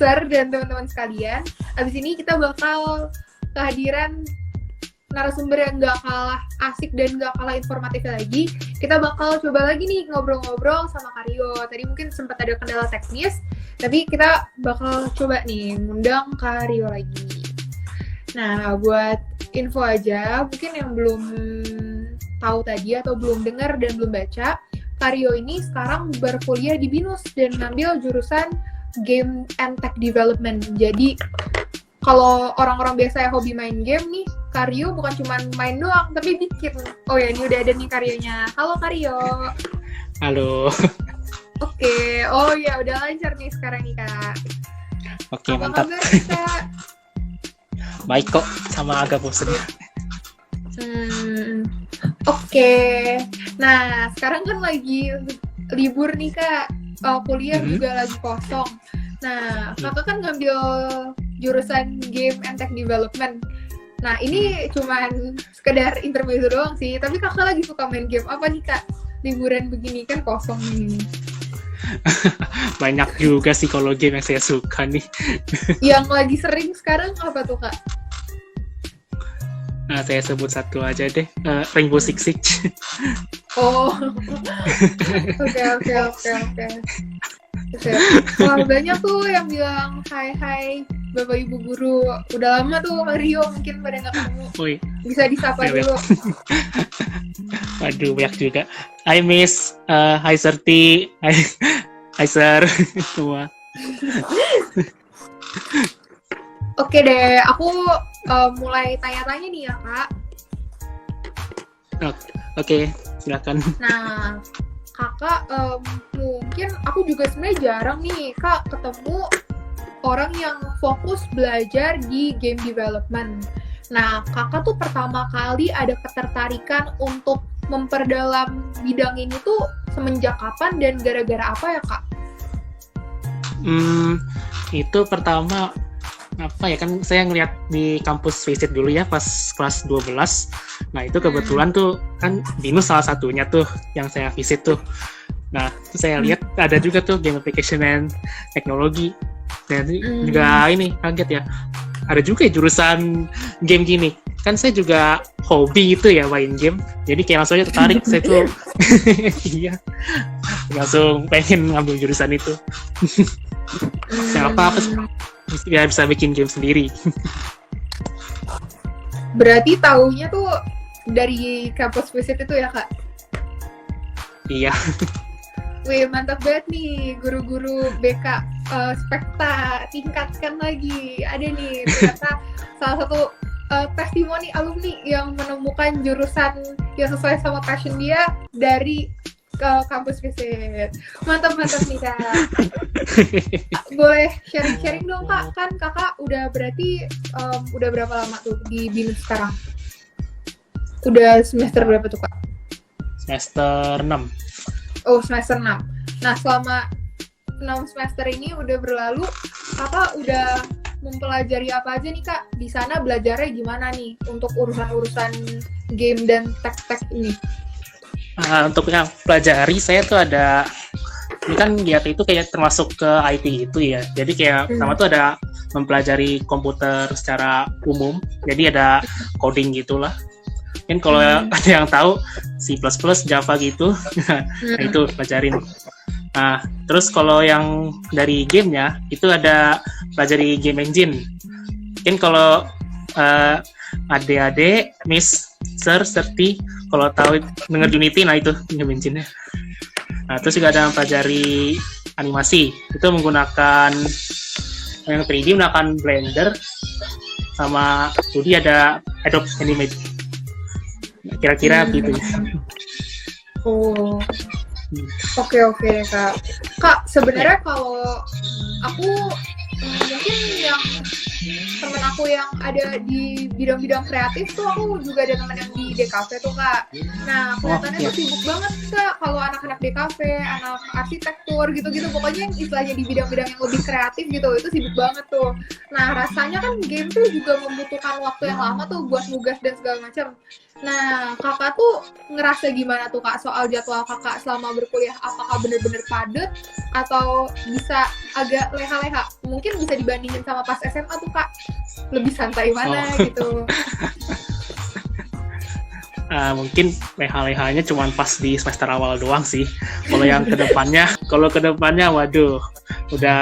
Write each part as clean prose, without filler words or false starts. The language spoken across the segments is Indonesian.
Sir dan teman-teman sekalian. Abis ini kita bakal kehadiran narasumber yang gak kalah asik dan gak kalah informatifnya lagi. Kita bakal coba lagi nih ngobrol-ngobrol sama Karyo. Tadi mungkin sempat ada kendala teknis, tapi kita bakal coba nih ngundang Karyo lagi. Nah, buat info aja, mungkin yang belum tahu tadi atau belum dengar dan belum baca, Karyo ini sekarang berkuliah di BINUS dan ngambil jurusan Game and Tech Development. Jadi kalau orang-orang biasa yang hobi main game nih, Karyo bukan cuma main doang, tapi bikin. Oh ya, ini udah ada nih Karyonya. Halo Karyo. Halo. Oke, oh ya udah lancar nih sekarang nih Kak. Oke, apa mantap. Kabar, Kak? Baik kok, sama agak bosan. Oke. Nah, sekarang kan lagi libur nih Kak. Kuliah juga lagi kosong. Nah, Kakak kan ngambil jurusan Game and Tech Development. Nah, ini cuman sekedar intermezzo doang sih. Tapi Kakak lagi suka main game apa nih Kak? Liburan begini kan kosong nih. Banyak juga sih kalau game yang saya suka nih. Yang lagi sering sekarang apa tuh Kak? Nah, saya sebut satu aja deh, Rainbow Six Siege. Oh, oke. Wah, banyak tuh yang bilang hai Bapak Ibu Guru. Udah lama tuh Mario mungkin pada nggak ketemu. Woi. Bisa disapa dulu. Waduh, banyak juga. Hi Miss, hi Serti, hi Sir, semua. Oke deh, aku mulai tanya-tanya nih ya Kak. Oke, silakan. Nah, Kakak mungkin aku juga sebenarnya jarang nih Kak ketemu orang yang fokus belajar di game development. Nah, Kakak tuh pertama kali ada ketertarikan untuk memperdalam bidang ini tuh semenjak kapan dan gara-gara apa ya Kak? Itu pertama apa ya, kan saya ngeliat di kampus visit dulu ya pas kelas 12. Nah itu kebetulan tuh kan BINUS salah satunya tuh yang saya visit tuh. Nah itu saya lihat ada juga tuh game application and teknologi. Dan juga ini kaget ya, ada juga ya jurusan game gini. Kan saya juga hobi itu ya main game, jadi kayak langsung aja tertarik. Saya tuh iya langsung pengen ngambil jurusan itu. Saya apa ya bisa bikin game sendiri. Berarti taunya tuh dari kampus visit itu ya Kak? Iya. Wih, mantap banget nih guru-guru BK Spekta, tingkatkan lagi. Ada nih ternyata salah satu testimoni alumni yang menemukan jurusan yang sesuai sama passion dia dari kampus visit. Mantap nih Kak. Boleh sharing dong Kak, kan Kakak udah berarti udah berapa lama tuh di BINUS sekarang? Udah semester berapa tuh Kak? Semester 6. Oh, semester 6. Nah, selama 6 semester ini udah berlalu, Kakak udah mempelajari apa aja nih Kak? Di sana belajarnya gimana nih untuk urusan-urusan game dan tech ini? Untuk yang pelajari saya tuh ada, ini kan GAT itu kayak termasuk ke IT itu ya. Jadi kayak pertama tuh ada mempelajari komputer secara umum. Jadi ada coding gitulah. Mungkin kalau ada yang tahu C++, Java gitu, nah itu pelajarin. Nah, terus kalau yang dari gamenya itu ada pelajari game engine. Mungkin kalau adik-adik, Miss, Sir, Serti, kalau tahu dengar Unity, nah itu game engine-nya. Nah, terus juga ada pelajari animasi. Itu menggunakan yang 3D menggunakan Blender, sama 2D ada Adobe Animate. Kira-kira gitu. Oh. Oke Kak. Kak, sebenarnya kalau aku mungkin yang teman aku yang ada di bidang-bidang kreatif tuh, aku juga ada teman yang di DKV tuh Kak. Nah, kelihatannya tuh sibuk banget Kak kalau anak-anak anak DKV, anak arsitektur gitu-gitu, pokoknya yang istilahnya di bidang-bidang yang lebih kreatif gitu, itu sibuk banget tuh. Nah rasanya kan game tuh juga membutuhkan waktu yang lama tuh buat nugas dan segala macam. Nah kakak tuh ngerasa gimana tuh kak soal jadwal kakak selama berkuliah, apakah bener-bener padat atau bisa agak leha-leha? Mungkin bisa dibandingin sama pas SMA tuh kak, lebih santai mana gitu? Mungkin leha-lehanya cuma pas di semester awal doang sih. Kalau kedepannya, waduh, udah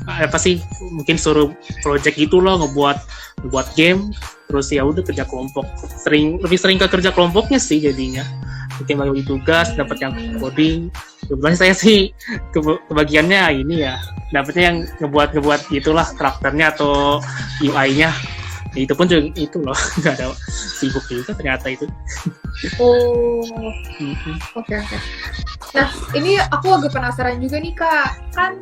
apa sih? Mungkin suruh project gitu loh, ngebuat game, terus ya udah kerja kelompok. Lebih sering ke kerja kelompoknya sih jadinya. Mungkin bagi tugas, dapat yang coding. Kebetulan saya sih kebagiannya ini ya, dapatnya yang ngebuat gitulah karakternya atau UI-nya. Ya, itu pun juga itu loh, nggak ada sibuk juga ternyata itu. Oh, oke. Nah, ini aku agak penasaran juga nih kak, kan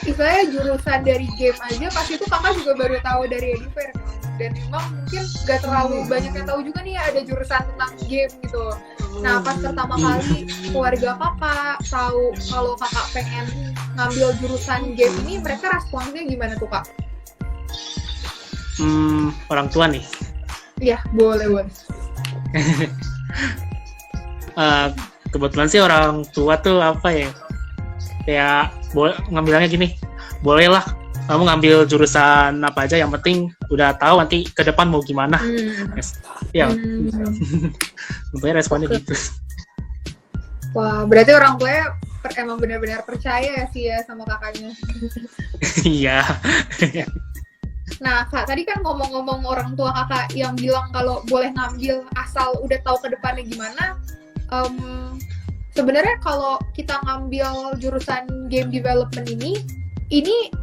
istilahnya jurusan dari game aja pasti itu kakak juga baru tahu dari Edifair kan? Dan memang mungkin nggak terlalu banyak yang tahu juga nih ada jurusan tentang game gitu. Nah, pas pertama kali keluarga kakak tahu kalau kakak pengen ngambil jurusan game ini, mereka responsnya gimana tuh kak? Orang tua nih. Iya, boleh. Kebetulan sih orang tua tuh apa ya? Kayak ngambilnya gini, bolehlah kamu ngambil jurusan apa aja, yang penting udah tahu nanti ke depan mau gimana. Ya, lumayan responnya gitu. Wah, berarti orang tuanya emang benar-benar percaya sih ya sama kakaknya. Iya. Nah, Kak, tadi kan ngomong-ngomong orang tua kakak yang bilang kalau boleh ngambil asal udah tahu ke depannya gimana. Sebenarnya kalau kita ngambil jurusan game development ini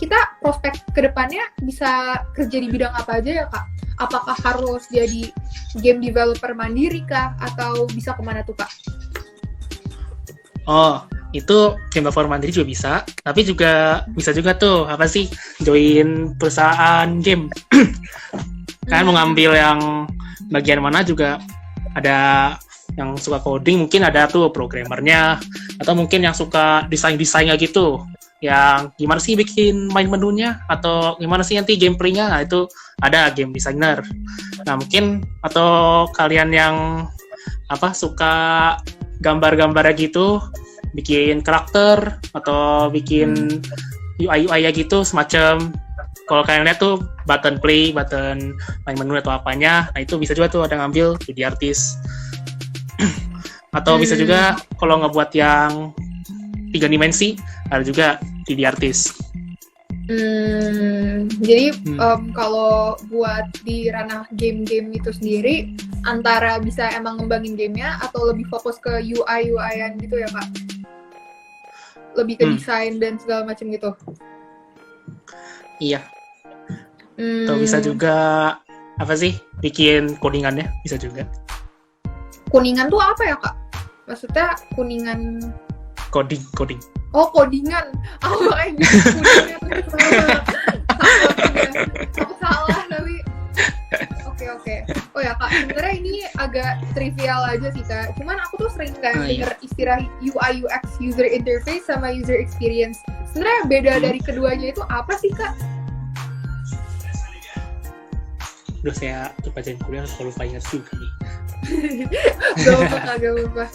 kita prospek ke depannya bisa kerja di bidang apa aja ya, Kak? Apakah harus jadi game developer mandiri kah? Atau bisa kemana tuh, Kak? Oh, itu game developer mandiri juga bisa, tapi juga bisa juga tuh apa sih, join perusahaan game. Kan mau ngambil yang bagian mana juga ada yang suka coding, mungkin ada tuh programmernya, atau mungkin yang suka desainnya gitu, yang gimana sih bikin main menunya, atau gimana sih nanti gameplaynya, nah itu ada game designer. Nah mungkin, atau kalian yang apa suka gambar-gambarnya gitu, bikin karakter atau bikin UI-nya gitu, semacam kalau kalian lihat tuh button play, button main menu atau apanya, nah itu bisa juga tuh ada ngambil 2D artist. Atau bisa juga kalau ngebuat yang 3 dimensi, ada juga 3D artist. Jadi kalau buat di ranah game-game itu sendiri, antara bisa emang ngembangin gamenya atau lebih fokus ke UI-an gitu ya, Kak? Lebih ke desain dan segala macam gitu? Iya. Atau bisa juga apa sih, bikin codingannya bisa juga. Kuningan tuh apa ya, Kak? Maksudnya kuningan... Coding. Oh, codingan. Aku makanya kuningan. Salah, tapi... Oke. Oh ya, Kak, sebenarnya ini agak trivial aja sih, Kak. Cuman aku tuh sering denger istilah UI, UX, user interface sama user experience. Sebenarnya beda dari keduanya itu apa sih, Kak? Udah saya pelajaran kuliah, kalau lupa ingat juga nih. Gak apa-apa.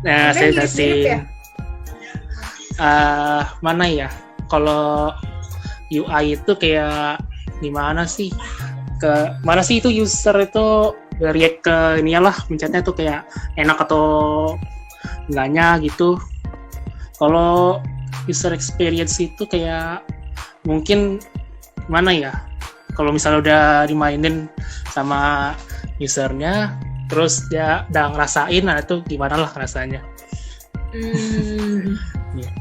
Nah, saya kasih mana ya? Kalau UI itu kayak gimana sih? Mana sih itu user itu react ke inilah, mencetnya tuh kayak enak atau enggaknya gitu. Kalau user experience itu kayak mungkin mana ya? Kalau misalnya udah dimainin sama usernya, terus dia udah ngerasain, nah itu gimana lah rasanya.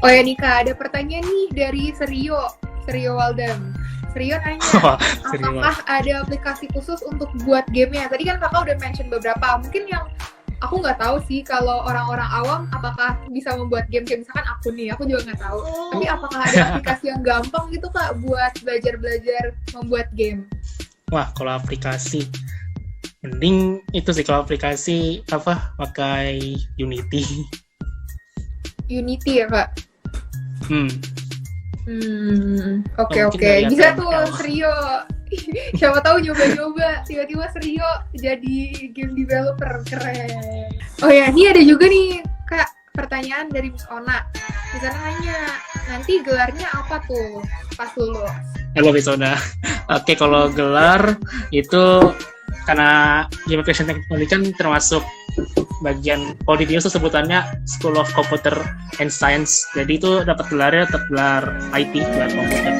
Oh ya Nika, ada pertanyaan nih dari Serio Waldem. Serio nanya, apakah ada aplikasi khusus untuk buat gamenya? Tadi kan kakak udah mention beberapa, mungkin yang aku nggak tahu sih kalau orang-orang awam apakah bisa membuat game, kayak misalkan aku juga nggak tahu. Tapi apakah ada aplikasi yang gampang gitu kak buat belajar membuat game? Wah, kalau aplikasi Mending itu sih kalau aplikasi apa pakai Unity. Unity ya Kak? Hmm. Oke Mungkin oke, dari bisa ATML. tuh Serio. Siapa tahu nyoba-nyoba tiba-tiba Serio jadi game developer, keren. Oh ya, ini ada juga nih Kak pertanyaan dari Miss Ona. Di sana nanya, nanti gelarnya apa tuh pas lulus? Halo Bisona. Oke, kalau gelar itu karena Game Application Technology kan termasuk bagian, kalau di BIOS tuh sebutannya School of Computer and Science. Jadi itu dapat gelarnya tetap gelar IT, gelar komputer.